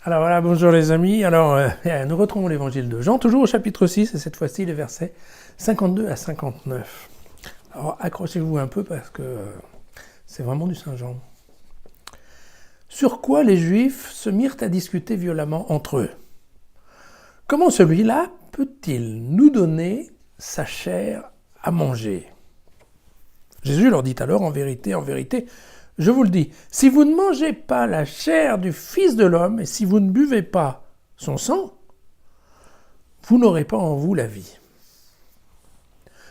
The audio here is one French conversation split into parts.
Alors voilà, bonjour les amis. Alors, nous retrouvons l'évangile de Jean, toujours au chapitre 6, et cette fois-ci les versets 52 à 59. Alors accrochez-vous un peu parce que c'est vraiment du Saint Jean. Sur quoi les Juifs se mirent à discuter violemment entre eux. Comment celui-là peut-il nous donner sa chair à manger ? Jésus leur dit alors, en vérité, je vous le dis, si vous ne mangez pas la chair du Fils de l'homme et si vous ne buvez pas son sang, vous n'aurez pas en vous la vie.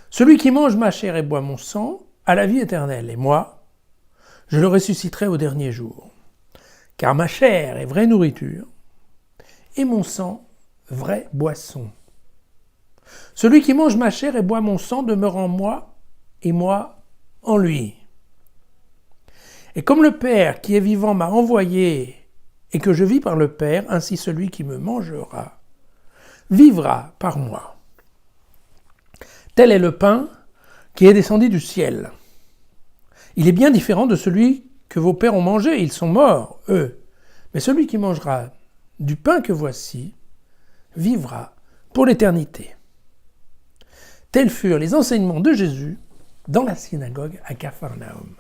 Celui qui mange ma chair et boit mon sang a la vie éternelle, et moi, je le ressusciterai au dernier jour. Car ma chair est vraie nourriture, et mon sang, vraie boisson. Celui qui mange ma chair et boit mon sang demeure en moi, et moi en lui. Et comme le Père qui est vivant m'a envoyé et que je vis par le Père, ainsi celui qui me mangera vivra par moi. Tel est le pain qui est descendu du ciel. Il est bien différent de celui que vos pères ont mangé, ils sont morts, eux. Mais celui qui mangera du pain que voici vivra pour l'éternité. Tels furent les enseignements de Jésus dans la synagogue à Capharnaüm.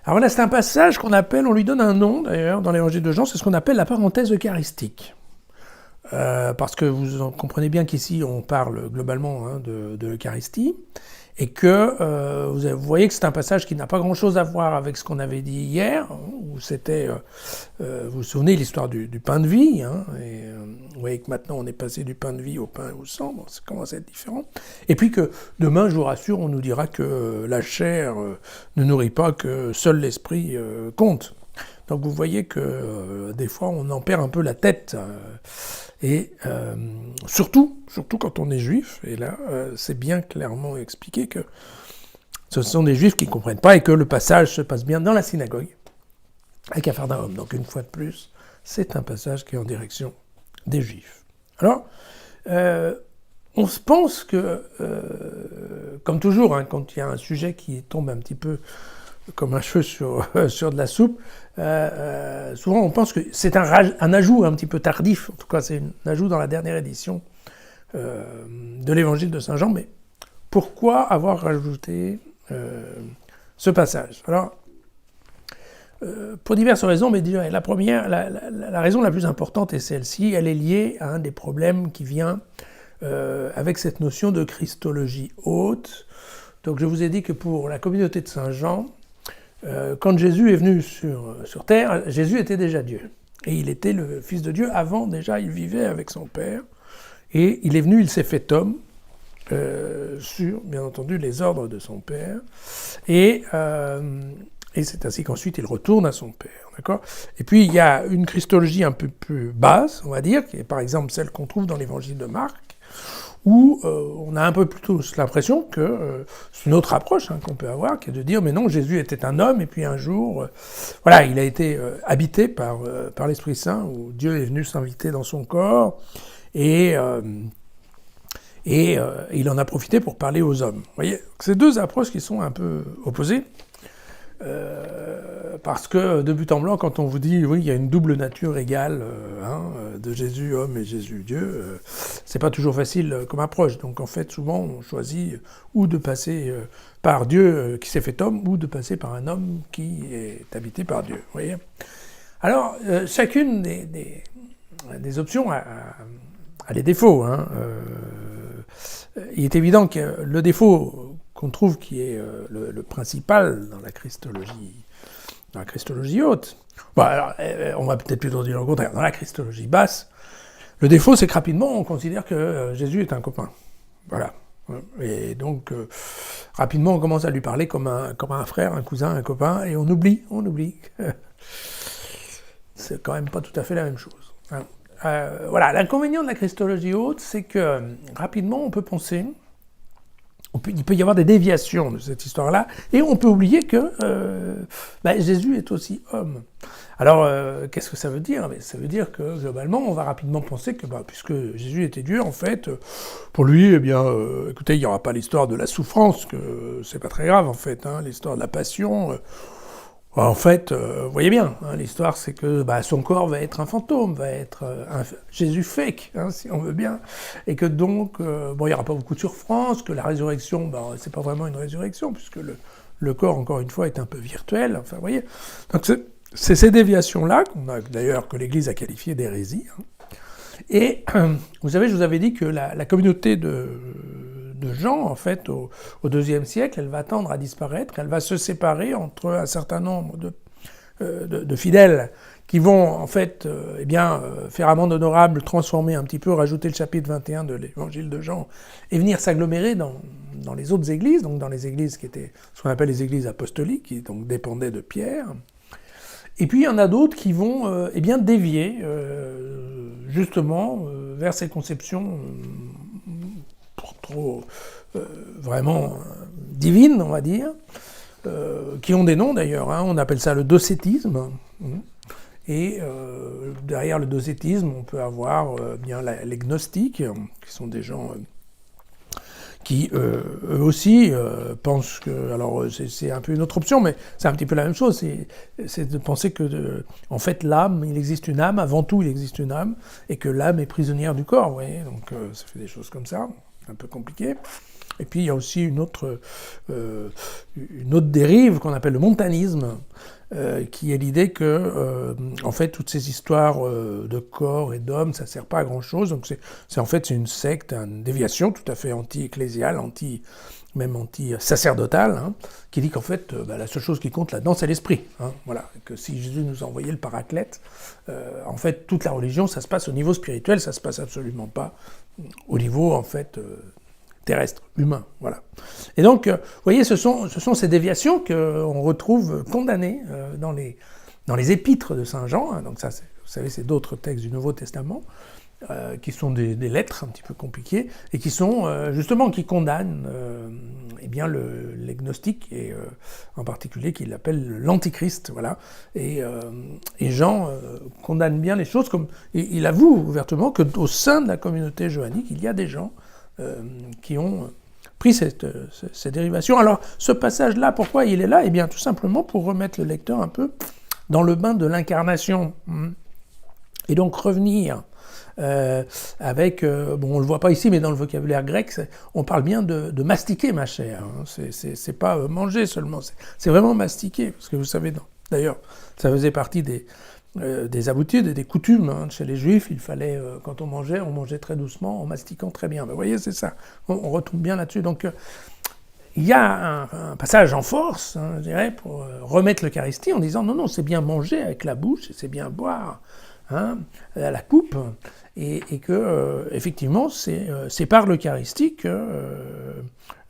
Alors là, c'est un passage qu'on appelle, on lui donne un nom d'ailleurs dans l'évangile de Jean, c'est ce qu'on appelle la parenthèse eucharistique. Parce que vous comprenez bien qu'ici on parle globalement de l'Eucharistie, et que vous voyez que c'est un passage qui n'a pas grand-chose à voir avec ce qu'on avait dit hier, où c'était, vous vous souvenez, l'histoire du pain de vie, et vous voyez que maintenant on est passé du pain de vie au pain au sang, bon, ça commence à être différent. Et puis que demain, je vous rassure, on nous dira que la chair ne nourrit pas, que seul l'esprit compte. Donc vous voyez que des fois on en perd un peu la tête, et surtout quand on est juif, et là c'est bien clairement expliqué que ce sont des juifs qui ne comprennent pas et que le passage se passe bien dans la synagogue à Capharnaüm. Donc une fois de plus, c'est un passage qui est en direction des juifs. Alors, on se pense que, comme toujours, quand il y a un sujet qui tombe un petit peu comme un cheveu sur de la soupe, souvent on pense que c'est un ajout un petit peu tardif, en tout cas c'est un ajout dans la dernière édition de l'évangile de Saint Jean, mais pourquoi avoir rajouté ce passage ? Alors, pour diverses raisons, mais déjà, la première, la raison la plus importante est celle-ci, elle est liée à un des problèmes qui vient avec cette notion de christologie haute. Donc je vous ai dit que pour la communauté de Saint Jean, quand Jésus est venu sur terre, Jésus était déjà Dieu. Et il était le Fils de Dieu. Avant, déjà, il vivait avec son Père. Et il est venu, il s'est fait homme, sur, bien entendu, les ordres de son Père. Et c'est ainsi qu'ensuite, il retourne à son Père. D'accord ? Et puis, il y a une christologie un peu plus basse, on va dire, qui est par exemple celle qu'on trouve dans l'évangile de Marc, où on a un peu plutôt l'impression que c'est une autre approche qu'on peut avoir, qui est de dire, mais non, Jésus était un homme, et puis un jour, voilà, il a été habité par l'Esprit Saint, où Dieu est venu s'inviter dans son corps, et il en a profité pour parler aux hommes. Vous voyez, c'est deux approches qui sont un peu opposées, parce que de but en blanc, quand on vous dit oui, il y a une double nature égale de Jésus homme et Jésus Dieu, c'est pas toujours facile comme approche. Donc en fait, souvent on choisit ou de passer par Dieu qui s'est fait homme, ou de passer par un homme qui est habité par Dieu. Vous voyez ? Alors chacune des options a des défauts. Il est évident que le défaut qu'on trouve qui est le principal dans la christologie haute. Bon, alors, on va peut-être plutôt dire le contraire. Dans la christologie basse, le défaut, c'est que rapidement, on considère que Jésus est un copain. Voilà. Et donc, rapidement, on commence à lui parler comme un frère, un cousin, un copain, et on oublie. C'est quand même pas tout à fait la même chose. Voilà, l'inconvénient de la christologie haute, c'est que rapidement, on peut penser... Il peut y avoir des déviations de cette histoire-là, et on peut oublier que Jésus est aussi homme. Alors, qu'est-ce que ça veut dire ? Ça veut dire que, globalement, on va rapidement penser que, puisque Jésus était Dieu, en fait, pour lui, écoutez, il n'y aura pas l'histoire de la souffrance, que c'est pas très grave, en fait, l'histoire de la passion, En fait, vous voyez bien, hein, l'histoire c'est que son corps va être un fantôme, va être un Jésus fake, hein, si on veut bien, et que donc, il n'y aura pas beaucoup de souffrance, que la résurrection, c'est pas vraiment une résurrection, puisque le corps, encore une fois, est un peu virtuel, enfin, vous voyez. Donc c'est ces déviations-là, d'ailleurs que l'Église a qualifiées d'hérésie, hein. Et vous savez, je vous avais dit que la communauté de Jean, en fait, au IIe siècle, elle va tendre à disparaître, elle va se séparer entre un certain nombre de fidèles qui vont, en fait, faire amende honorable, transformer un petit peu, rajouter le chapitre 21 de l'évangile de Jean, et venir s'agglomérer dans les autres églises, donc dans les églises qui étaient ce qu'on appelle les églises apostoliques, qui donc dépendaient de Pierre. Et puis il y en a d'autres qui vont dévier justement vers ces conceptions trop vraiment divines, on va dire, qui ont des noms d'ailleurs, hein. On appelle ça le docétisme. Et derrière le docétisme, on peut avoir les gnostiques, qui sont des gens qui eux aussi pensent que, alors c'est un peu une autre option, mais c'est un petit peu la même chose, c'est de penser que, en fait, l'âme, il existe une âme, avant tout il existe une âme, et que l'âme est prisonnière du corps, vous voyez, donc ça fait des choses comme ça, un peu compliqué. Et puis il y a aussi une autre dérive qu'on appelle le montanisme, qui est l'idée que, en fait, toutes ces histoires de corps et d'hommes, ça ne sert pas à grand-chose. Donc c'est une secte, une déviation tout à fait anti-ecclésiale, même anti-sacerdotale, hein, qui dit qu'en fait, la seule chose qui compte là-dedans, c'est l'esprit. Hein, voilà, que si Jésus nous a envoyé le paraclète, en fait, toute la religion, ça se passe au niveau spirituel, ça ne se passe absolument pas au niveau, en fait, terrestre, humain, voilà. Et donc, vous voyez, ce sont ces déviations qu'on retrouve condamnées dans les épîtres de Saint Jean, hein, donc ça, vous savez, c'est d'autres textes du Nouveau Testament, qui sont des lettres un petit peu compliquées, et qui sont, justement, qui condamnent les gnostiques, et en particulier, qu'il appelle l'antichrist, voilà. Et Jean condamne bien les choses, comme il avoue ouvertement qu'au sein de la communauté johannique, il y a des gens qui ont pris cette dérivation. Alors, ce passage-là, pourquoi il est là ? Eh bien, tout simplement pour remettre le lecteur un peu dans le bain de l'incarnation. Et donc revenir avec, on le voit pas ici, mais dans le vocabulaire grec, on parle bien de mastiquer ma chair. Hein. C'est pas manger seulement, c'est vraiment mastiquer. Parce que vous savez, d'ailleurs, ça faisait partie des habitudes et des coutumes. Hein. Chez les Juifs, il fallait, quand on mangeait très doucement, en mastiquant très bien. Ben, vous voyez, c'est ça. On retombe bien là-dessus. Donc, il y a un passage en force, hein, je dirais, pour remettre l'Eucharistie en disant non, c'est bien manger avec la bouche, et c'est bien boire, hein, à la coupe, et que, effectivement, c'est par l'Eucharistie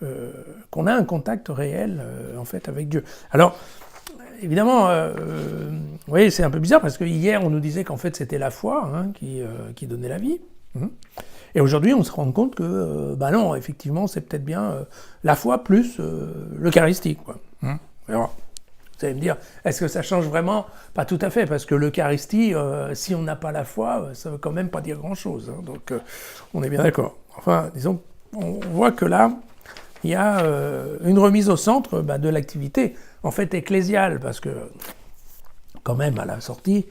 qu'on a un contact réel, en fait, avec Dieu. Alors, évidemment, vous voyez, c'est un peu bizarre parce que hier on nous disait qu'en fait c'était la foi, hein, qui donnait la vie. Et aujourd'hui on se rend compte que, non, effectivement, c'est peut-être bien la foi plus l'Eucharistie, quoi. Alors, vous allez me dire, est-ce que ça change vraiment ? Pas tout à fait, parce que l'Eucharistie, si on n'a pas la foi, ça veut quand même pas dire grand-chose. Hein, donc on est bien d'accord. Enfin, disons, on voit que là, il y a une remise au centre de l'activité, en fait ecclésiale, parce que quand même à la sortie,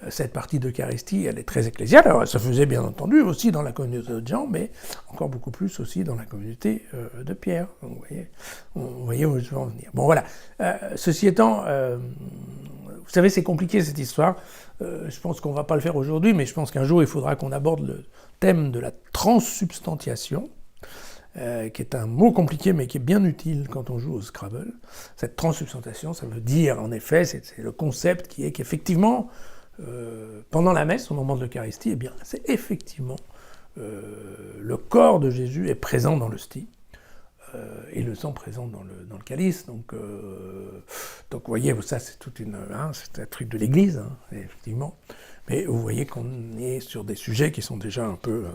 cette partie d'Eucharistie, elle est très ecclésiale. Alors ça faisait bien entendu aussi dans la communauté de Jean, mais encore beaucoup plus aussi dans la communauté de Pierre. Donc, vous voyez où je veux en venir. Bon voilà, ceci étant, vous savez, c'est compliqué cette histoire. Je pense qu'on ne va pas le faire aujourd'hui, mais je pense qu'un jour il faudra qu'on aborde le thème de la transsubstantiation, qui est un mot compliqué mais qui est bien utile quand on joue au Scrabble. Cette transsubstantiation, ça veut dire en effet, c'est le concept qui est qu'effectivement, pendant la messe, au moment de l'Eucharistie, eh bien, c'est effectivement le corps de Jésus est présent dans l'hostie, et le sang présent dans le calice. Donc vous voyez, ça c'est c'est un truc de l'Église, hein, effectivement. Mais vous voyez qu'on est sur des sujets qui sont déjà un peu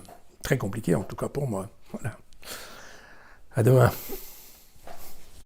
très compliqués, en tout cas pour moi. Voilà. À demain.